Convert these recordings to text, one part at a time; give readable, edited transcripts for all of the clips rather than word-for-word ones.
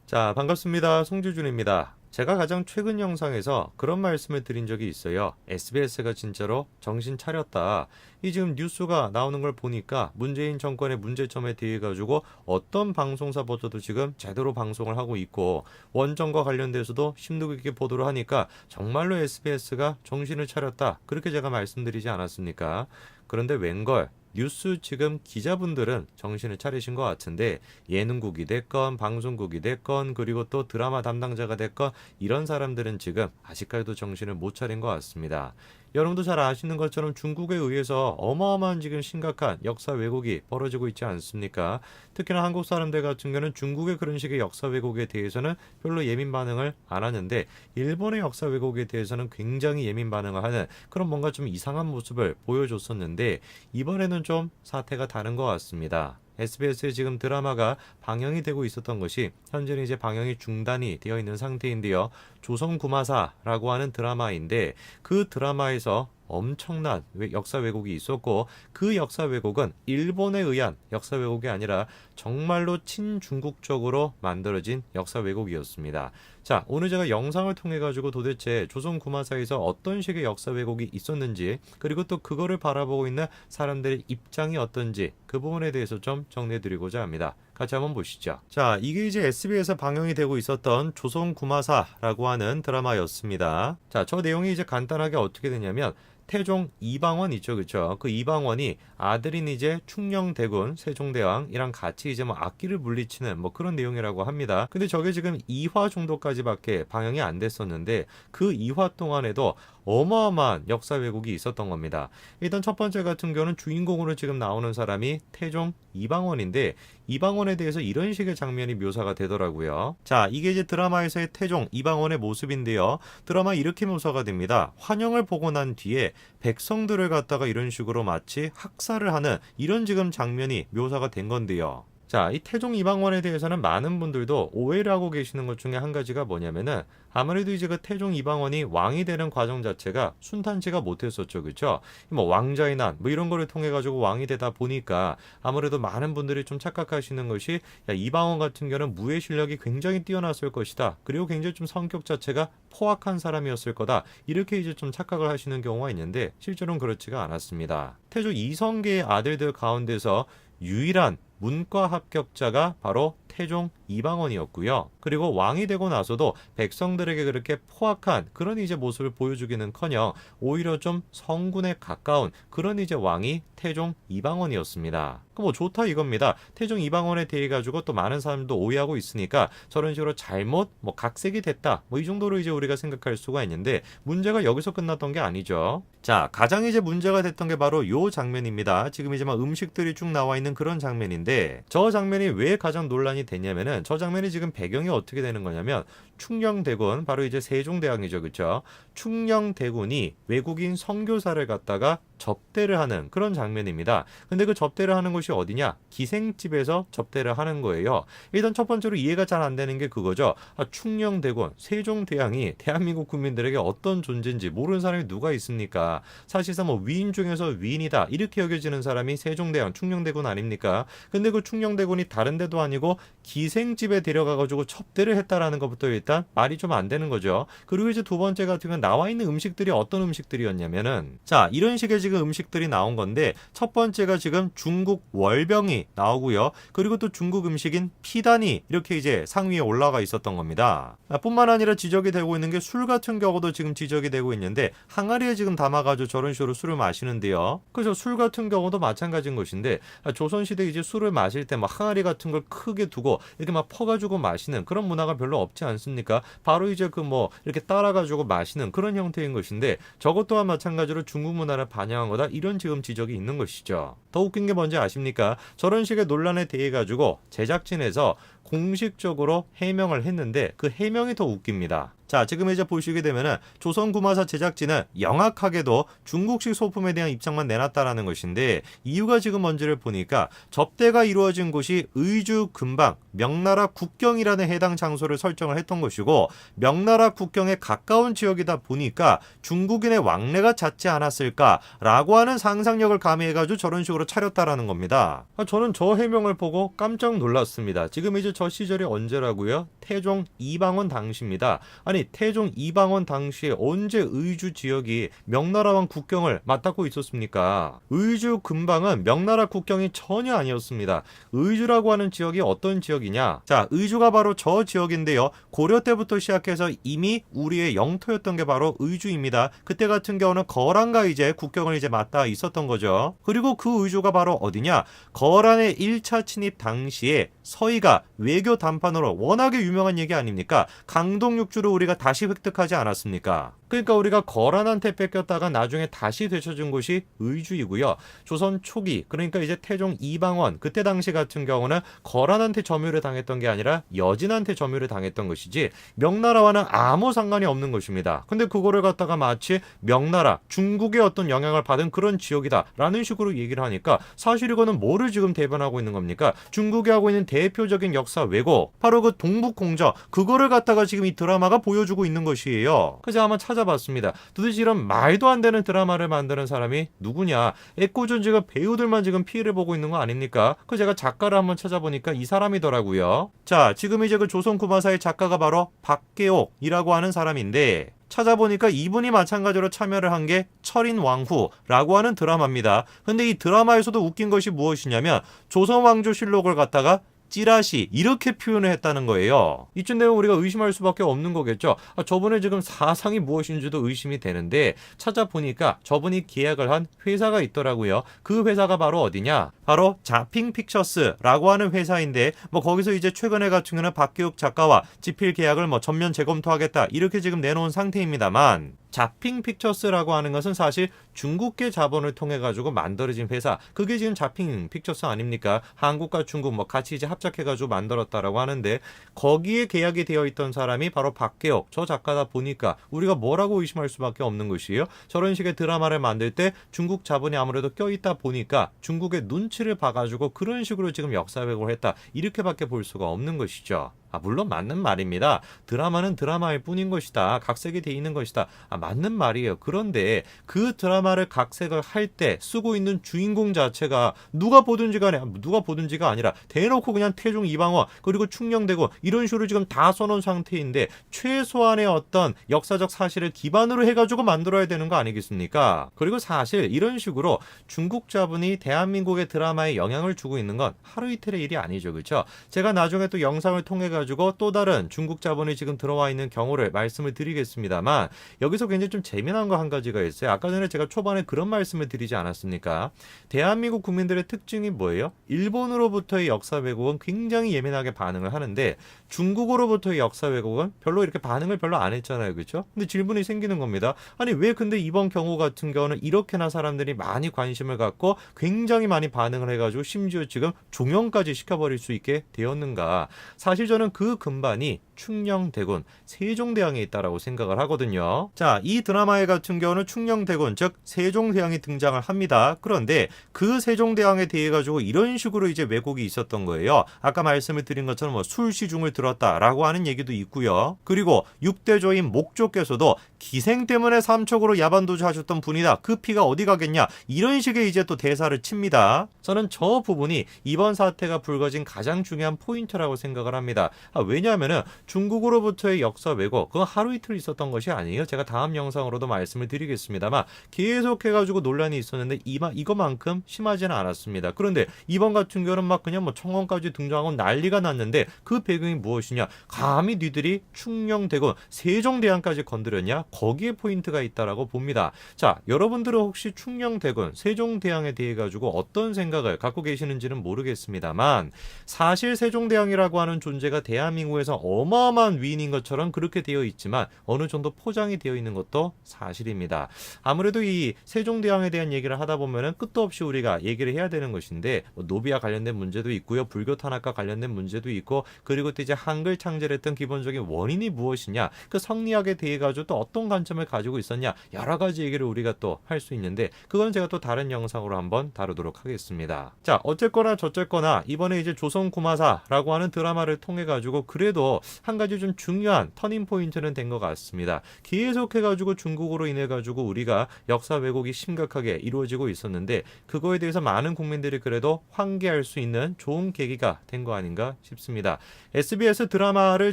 자, 반갑습니다. 송주준입니다. 제가 가장 최근 영상에서 그런 말씀을 드린 적이 있어요. SBS가 진짜로 정신 차렸다. 이 지금 뉴스가 나오는 걸 보니까 문재인 정권의 문제점에 대해 가지고 어떤 방송사보다도 지금 제대로 방송을 하고 있고 원정과 관련돼서도 심도 깊게 보도를 하니까 정말로 SBS가 정신을 차렸다. 그렇게 제가 말씀드리지 않았습니까? 그런데 웬걸 뉴스 지금 기자분들은 정신을 차리신 것 같은데 예능국이 됐건 방송국이 됐건 그리고 또 드라마 담당자가 됐건 이런 사람들은 지금 아직까지도 정신을 못 차린 것 같습니다. 여러분도 잘 아시는 것처럼 중국에 의해서 어마어마한 지금 심각한 역사 왜곡이 벌어지고 있지 않습니까? 특히나 한국 사람들 같은 경우는 중국의 그런 식의 역사 왜곡에 대해서는 별로 예민 반응을 안 하는데 일본의 역사 왜곡에 대해서는 굉장히 예민 반응을 하는 그런 뭔가 좀 이상한 모습을 보여줬었는데 이번에는 좀 사태가 다른 것 같습니다. SBS에 지금 드라마가 방영이 되고 있었던 것이 현재는 이제 방영이 중단이 되어 있는 상태인데요. 조선구마사라고 하는 드라마인데 그 드라마에서 엄청난 역사 왜곡이 있었고 그 역사 왜곡은 일본에 의한 역사 왜곡이 아니라 정말로 친중국적으로 만들어진 역사 왜곡이었습니다. 자, 오늘 제가 영상을 통해 가지고 도대체 조선구마사에서 어떤 식의 역사 왜곡이 있었는지 그리고 또 그거를 바라보고 있는 사람들의 입장이 어떤지 그 부분에 대해서 좀 정리해 드리고자 합니다. 같이 한번 보시죠. 자, 이게 이제 SBS에서 방영이 되고 있었던 조선구마사라고 하는 드라마였습니다. 자, 저 내용이 이제 간단하게 어떻게 되냐면 태종 이방원 있죠, 그렇죠? 그 이방원이 아들인 이제 충녕대군 세종대왕이랑 같이 이제 뭐 악기를 물리치는 뭐 그런 내용이라고 합니다. 근데 저게 지금 2화 정도까지밖에 방영이 안 됐었는데 그 2화 동안에도 어마어마한 역사 왜곡이 있었던 겁니다. 일단 첫 번째 같은 경우는 주인공으로 지금 나오는 사람이 태종 이방원인데 이방원에 대해서 이런 식의 장면이 묘사가 되더라고요. 자, 이게 이제 드라마에서의 태종 이방원의 모습인데요. 드라마 이렇게 묘사가 됩니다. 환영을 보고 난 뒤에 백성들을 갖다가 이런 식으로 마치 학살을 하는 이런 지금 장면이 묘사가 된 건데요. 자, 이 태종 이방원에 대해서는 많은 분들도 오해를 하고 계시는 것 중에 한 가지가 뭐냐면은 아무래도 이제 그 태종 이방원이 왕이 되는 과정 자체가 순탄치가 못했었죠, 그렇죠? 뭐 왕자의 난 뭐 이런 거를 통해 가지고 왕이 되다 보니까 아무래도 많은 분들이 좀 착각하시는 것이 야, 이방원 같은 경우는 무예 실력이 굉장히 뛰어났을 것이다. 그리고 굉장히 좀 성격 자체가 포악한 사람이었을 거다. 이렇게 이제 좀 착각을 하시는 경우가 있는데 실제로는 그렇지가 않았습니다. 태조 이성계의 아들들 가운데서 유일한 문과 합격자가 바로 태종 이방원이었고요. 그리고 왕이 되고 나서도 백성들에게 그렇게 포악한 그런 이제 모습을 보여주기는커녕 오히려 좀 성군에 가까운 그런 이제 왕이 태종 이방원이었습니다. 뭐 좋다 이겁니다. 태종 이방원에 대해 가지고 또 많은 사람도 오해하고 있으니까 저런 식으로 잘못 뭐 각색이 됐다. 뭐 이 정도로 이제 우리가 생각할 수가 있는데 문제가 여기서 끝났던 게 아니죠. 자, 가장 이제 문제가 됐던 게 바로 요 장면입니다. 지금 이제 막 음식들이 쭉 나와 있는 그런 장면인데 저 장면이 왜 가장 논란이 됐냐면은 저 장면이 지금 배경이 어떻게 되는 거냐면 충녕대군 바로 이제 세종대왕이죠, 그렇죠? 충녕대군이 외국인 선교사를 갖다가 접대를 하는 그런 장면입니다. 근데 그 접대를 하는 곳이 어디냐? 기생집에서 접대를 하는 거예요. 일단 첫 번째로 이해가 잘 안 되는 게 그거죠. 충녕대군, 세종대왕이 대한민국 국민들에게 어떤 존재인지 모르는 사람이 누가 있습니까? 사실상 뭐 위인 중에서 위인이다 이렇게 여겨지는 사람이 세종대왕, 충녕대군 아닙니까? 근데 그 충녕대군이 다른 데도 아니고 기생집에 데려가가지고 접대를 했다라는 것부터 일단 말이 좀 안 되는 거죠. 그리고 이제 두 번째 같은 경우는 나와 있는 음식들이 어떤 음식들이었냐면은 자, 이런 식의 지금 음식들이 나온 건데 첫 번째가 지금 중국 월병이 나오고요. 그리고 또 중국 음식인 피단이 이렇게 이제 상위에 올라가 있었던 겁니다. 뿐만 아니라 지적이 되고 있는 게 술 같은 경우도 지금 지적이 되고 있는데 항아리에 지금 담아가지고 저런 식으로 술을 마시는데요. 그래서 술 같은 경우도 마찬가지인 것인데 조선시대 이제 술을 마실 때 막 항아리 같은 걸 크게 두고 이렇게 막 퍼가지고 마시는 그런 문화가 별로 없지 않습니까? 바로 이제 그 뭐 이렇게 따라가지고 마시는 그런 형태인 것인데 저것 또한 마찬가지로 중국 문화를 반영한 거다 이런 지금 지적이 있는 것이죠. 더 웃긴 게 뭔지 아십니까? 저런 식의 논란에 대해 가지고 제작진에서 공식적으로 해명을 했는데 그 해명이 더 웃깁니다. 자, 지금 이제 보시게 되면은 조선구마사 제작진은 영악하게도 중국식 소품에 대한 입장만 내놨다라는 것인데 이유가 지금 뭔지를 보니까 접대가 이루어진 곳이 의주 근방 명나라 국경이라는 해당 장소를 설정을 했던 것이고 명나라 국경에 가까운 지역이다 보니까 중국인의 왕래가 잦지 않았을까라고 하는 상상력을 가미해가지고 저런 식으로 차렸다라는 겁니다. 저는 저 해명을 보고 깜짝 놀랐습니다. 지금 이제 저 시절이 언제라고요? 태종 이방원 당시입니다. 아니 태종 이방원 당시에 언제 의주 지역이 명나라와 국경을 맞닿고 있었습니까? 의주 근방은 명나라 국경이 전혀 아니었습니다. 의주라고 하는 지역이 어떤 지역이냐? 자, 의주가 바로 저 지역인데요. 고려 때부터 시작해서 이미 우리의 영토였던 게 바로 의주입니다. 그때 같은 경우는 거란과 이제 국경을 이제 맞닿아 있었던 거죠. 그리고 그 의주가 바로 어디냐? 거란의 1차 침입 당시에 서희가 외교 담판으로 워낙에 유명한 얘기 아닙니까? 강동육주를 우리가 다시 획득하지 않았습니까? 그러니까 우리가 거란한테 뺏겼다가 나중에 다시 되찾은 곳이 의주이고요. 조선 초기, 그러니까 이제 태종 이방원, 그때 당시 같은 경우는 거란한테 점유를 당했던 게 아니라 여진한테 점유를 당했던 것이지 명나라와는 아무 상관이 없는 것입니다. 근데 그거를 갖다가 마치 명나라, 중국의 어떤 영향을 받은 그런 지역이다라는 식으로 얘기를 하니까 사실 이거는 뭐를 지금 대변하고 있는 겁니까? 중국이 하고 있는 대표적인 역사 왜곡, 바로 그 동북공정, 그거를 갖다가 지금 이 드라마가 보여주고 있는 것이에요. 그래서 한번 찾아봤습니다. 도대체 이런 말도 안 되는 드라마를 만드는 사람이 누구냐? 애꿎은 지금 배우들만 지금 피해를 보고 있는 거 아닙니까? 그 제가 작가를 한번 찾아보니까 이 사람이더라고요. 자, 지금 이제 그 조선구마사의 작가가 바로 박계옥이라고 하는 사람인데 찾아보니까 이분이 마찬가지로 참여를 한 게 철인왕후라고 하는 드라마입니다. 근데 이 드라마에서도 웃긴 것이 무엇이냐면 조선왕조실록을 갖다가 찌라시 이렇게 표현을 했다는 거예요. 이쯤 되면 우리가 의심할 수밖에 없는 거겠죠. 저분의 지금 사상이 무엇인지도 의심이 되는데 찾아보니까 저분이 계약을 한 회사가 있더라고요. 그 회사가 바로 어디냐? 바로 자핑 픽처스라고 하는 회사인데 거기서 이제 최근에 같은 경우는 박계욱 작가와 집필 계약을 전면 재검토하겠다 이렇게 지금 내놓은 상태입니다만 자핑 픽처스라고 하는 것은 사실 중국계 자본을 통해 가지고 만들어진 회사, 그게 지금 자핑 픽처스 아닙니까? 한국과 중국 같이 이제 합작해 가지고 만들었다라고 하는데 거기에 계약이 되어 있던 사람이 바로 박계옥 저 작가다 보니까 우리가 뭐라고 의심할 수밖에 없는 것이에요. 저런 식의 드라마를 만들 때 중국 자본이 아무래도 껴있다 보니까 중국의 눈치를 봐가지고 그런 식으로 지금 역사 왜곡을 했다 이렇게밖에 볼 수가 없는 것이죠. 물론 맞는 말입니다. 드라마는 드라마일 뿐인 것이다. 각색이 돼 있는 것이다. 맞는 말이에요. 그런데 그 드라마를 각색을 할 때 쓰고 있는 주인공 자체가 누가 보든지가 아니라 대놓고 그냥 태종 이방원 그리고 충녕대군 이런 식으로 지금 다 써놓은 상태인데 최소한의 어떤 역사적 사실을 기반으로 해가지고 만들어야 되는 거 아니겠습니까? 그리고 사실 이런 식으로 중국 자본이 대한민국의 드라마에 영향을 주고 있는 건 하루 이틀의 일이 아니죠. 그렇죠? 제가 나중에 또 영상을 통해 가지고 또 다른 중국 자본이 지금 들어와 있는 경우를 말씀을 드리겠습니다만 여기서 굉장히 좀 재미난 거 한 가지가 있어요. 아까 전에 제가 초반에 그런 말씀을 드리지 않았습니까? 대한민국 국민들의 특징이 뭐예요? 일본으로부터의 역사 왜곡은 굉장히 예민하게 반응을 하는데 중국으로부터의 역사 왜곡은 별로 이렇게 반응을 별로 안 했잖아요. 그렇죠? 근데 질문이 생기는 겁니다. 아니 왜 근데 이번 경우 같은 경우는 이렇게나 사람들이 많이 관심을 갖고 굉장히 많이 반응을 해가지고 심지어 지금 종영까지 시켜버릴 수 있게 되었는가? 사실 저는 그 근반이 충녕대군, 세종대왕에 있다라고 생각을 하거든요. 자, 이 드라마의 같은 경우는 충녕대군, 즉 세종대왕이 등장을 합니다. 그런데 그 세종대왕에 대해 가지고 이런 식으로 이제 왜곡이 있었던 거예요. 아까 말씀을 드린 것처럼 술시중을 들었다라고 하는 얘기도 있고요. 그리고 6대조인 목조께서도 기생 때문에 삼척으로 야반도주 하셨던 분이다. 그 피가 어디 가겠냐? 이런 식의 이제 또 대사를 칩니다. 저는 저 부분이 이번 사태가 불거진 가장 중요한 포인트라고 생각을 합니다. 왜냐하면은 중국으로부터의 역사 왜곡, 그건 하루 이틀 있었던 것이 아니에요. 제가 다음 영상으로도 말씀을 드리겠습니다만 계속해가지고 논란이 있었는데 이거만큼 심하지는 않았습니다. 그런데 이번 같은 경우는 그냥 청원까지 등장하고 난리가 났는데 그 배경이 무엇이냐? 감히 니들이 충녕대군, 세종대왕까지 건드렸냐? 거기에 포인트가 있다라고 봅니다. 자, 여러분들은 혹시 충녕대군, 세종대왕에 대해 가지고 어떤 생각을 갖고 계시는지는 모르겠습니다만 사실 세종대왕이라고 하는 존재가 대한민국에서 어마어마한 위인인 것처럼 그렇게 되어 있지만 어느 정도 포장이 되어 있는 것도 사실입니다. 아무래도 이 세종대왕에 대한 얘기를 하다 보면은 끝도 없이 우리가 얘기를 해야 되는 것인데 노비와 관련된 문제도 있고요. 불교 탄압과 관련된 문제도 있고 그리고 또 이제 한글 창제를 했던 기본적인 원인이 무엇이냐 그 성리학에 대해 가지고 또 어떤 관점을 가지고 있었냐 여러 가지 얘기를 우리가 또 할 수 있는데 그건 제가 또 다른 영상으로 한번 다루도록 하겠습니다. 자, 어쨌거나 저쨌거나 이번에 이제 조선구마사라고 하는 드라마를 통해 가지고 해가지고 그래도 한 가지 좀 중요한 터닝 포인트는 된 것 같습니다. 계속해가지고 중국으로 인해가지고 우리가 역사 왜곡이 심각하게 이루어지고 있었는데 그거에 대해서 많은 국민들이 그래도 환기할 수 있는 좋은 계기가 된 거 아닌가 싶습니다. SBS 드라마를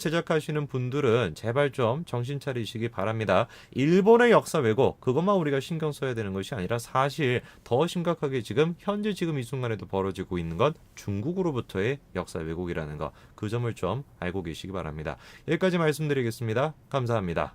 제작하시는 분들은 제발 좀 정신 차리시기 바랍니다. 일본의 역사 왜곡 그것만 우리가 신경 써야 되는 것이 아니라 사실 더 심각하게 현재 이 순간에도 벌어지고 있는 건 중국으로부터의 역사 왜곡이라는 거 그 점을 좀 알고 계시기 바랍니다. 여기까지 말씀드리겠습니다. 감사합니다.